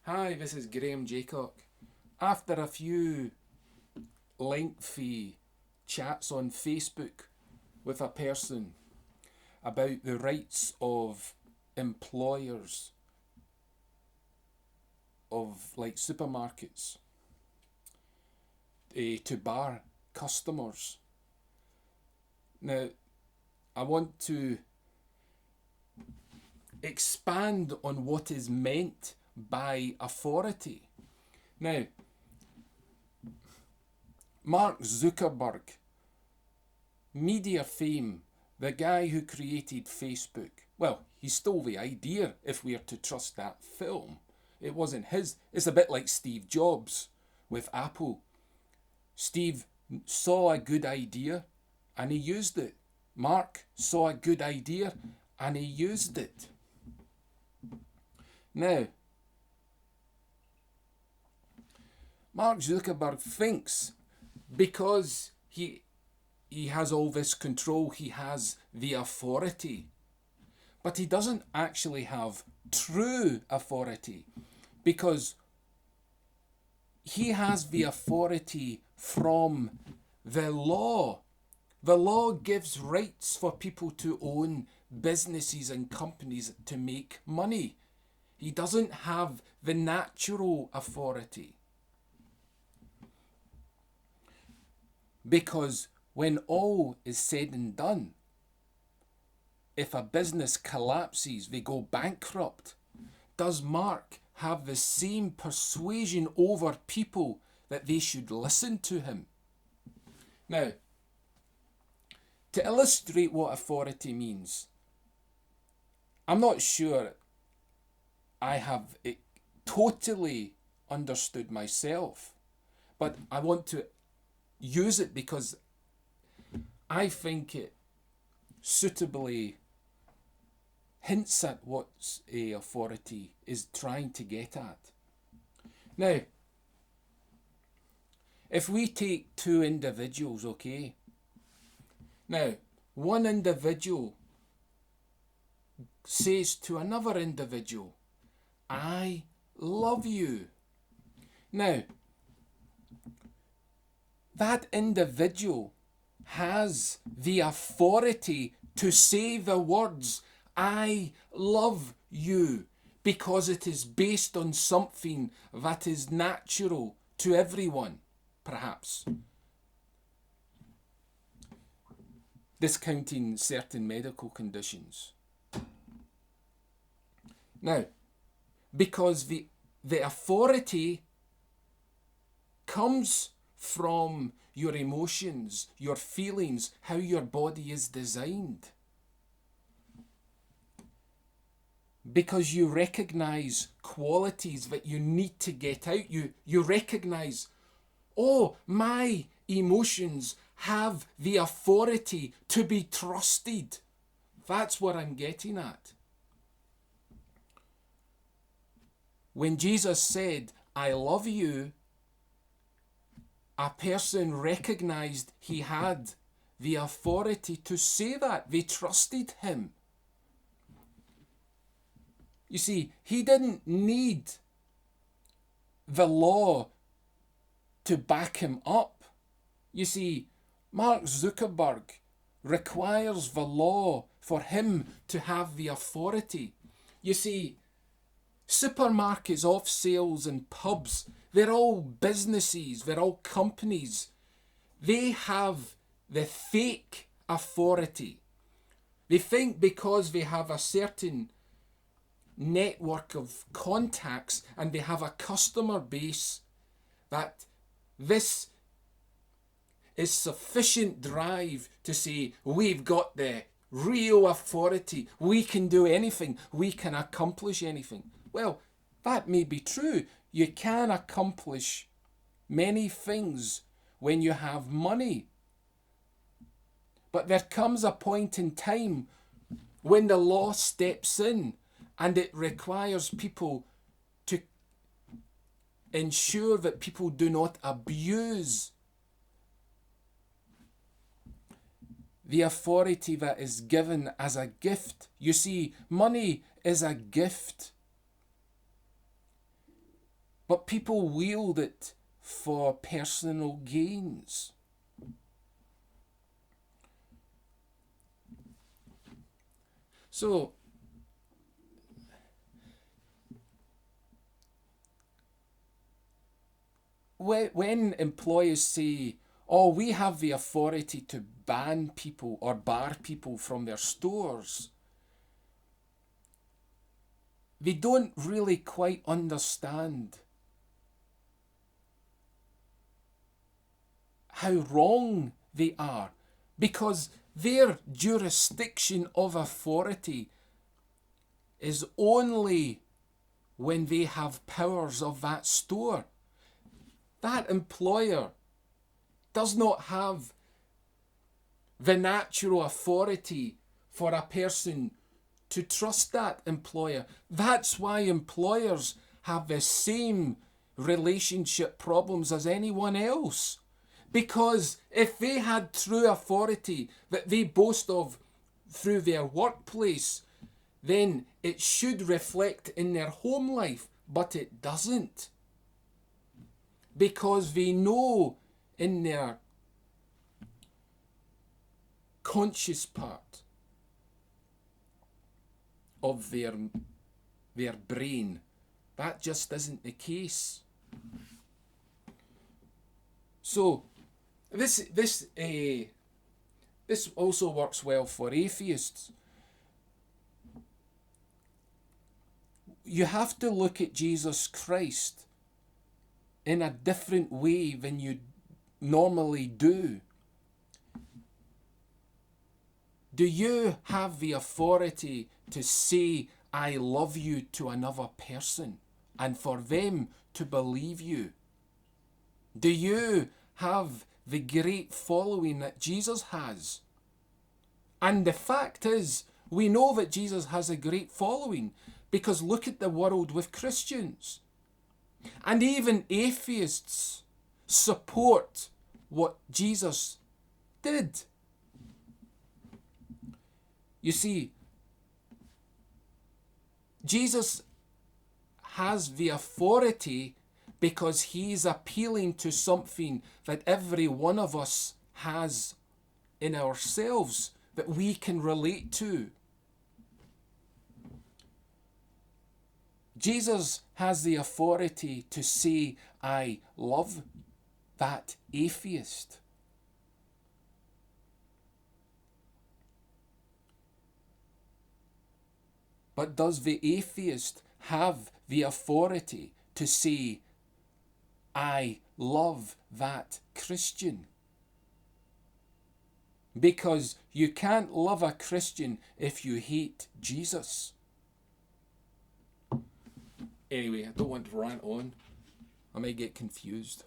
Hi, this is Graham Jeacocke. After a few lengthy chats on Facebook with a person about the rights of employers of like supermarkets to bar customers. Now, I want to expand on what is meant by authority. Now, Mark Zuckerberg, media fame, the guy who created Facebook, well, he stole the idea if we are to trust that film. It wasn't his. It's a bit like Steve Jobs with Apple. Steve saw a good idea and he used it. Mark saw a good idea and he used it. Now, Mark Zuckerberg thinks because he has all this control, he has the authority. But he doesn't actually have true authority, because he has the authority from the law. The law gives rights for people to own businesses and companies to make money. He doesn't have the natural authority. Because when all is said and done, if a business collapses, they go bankrupt, does Mark have the same persuasion over people that they should listen to him? Now, to illustrate what authority means, I'm not sure I have it totally understood myself, but I want to use it because I think it suitably hints at what a authority is trying to get at. Now, if we take two individuals, okay? Now, one individual says to another individual, I love you. Now, that individual has the authority to say the words, I love you, because it is based on something that is natural to everyone, perhaps. Discounting certain medical conditions. Now, because the authority comes from your emotions, your feelings, how your body is designed. Because you recognize qualities that you need to get out. You recognize, oh, my emotions have the authority to be trusted. That's what I'm getting at. When Jesus said, I love you, a person recognized he had the authority to say that. They trusted him. You see, he didn't need the law to back him up. You see, Mark Zuckerberg requires the law for him to have the authority. You see, supermarkets, off sales and pubs, they're all businesses, they're all companies. They have the fake authority. They think because they have a certain network of contacts and they have a customer base that this is sufficient drive to say, we've got the real authority, we can do anything, we can accomplish anything. Well, that may be true. You can accomplish many things when you have money. But there comes a point in time when the law steps in and it requires people to ensure that people do not abuse the authority that is given as a gift. You see, money is a gift. but people wield it for personal gains. So, when employers say, oh, we have the authority to ban people or bar people from their stores, they don't really quite understand how wrong they are, because their jurisdiction of authority is only when they have powers of that store. That employer does not have the natural authority for a person to trust that employer. That's why employers have the same relationship problems as anyone else. Because if they had true authority that they boast of through their workplace, then it should reflect in their home life, but it doesn't. Because they know in their conscious part of their brain, that just isn't the case. So this also works well for atheists. You have to look at Jesus Christ in a different way than you normally do. Do you have the authority to say, I love you to another person and for them to believe you? Do you have the great following that Jesus has? And the fact is, we know that Jesus has a great following because look at the world with Christians. And even atheists support what Jesus did. You see, Jesus has the authority because he's appealing to something that every one of us has in ourselves that we can relate to. Jesus has the authority to say, I love that atheist. But does the atheist have the authority to say, I love that Christian? Because you can't love a Christian if you hate Jesus. Anyway, I don't want to rant on. I might get confused.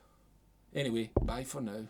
Anyway, bye for now.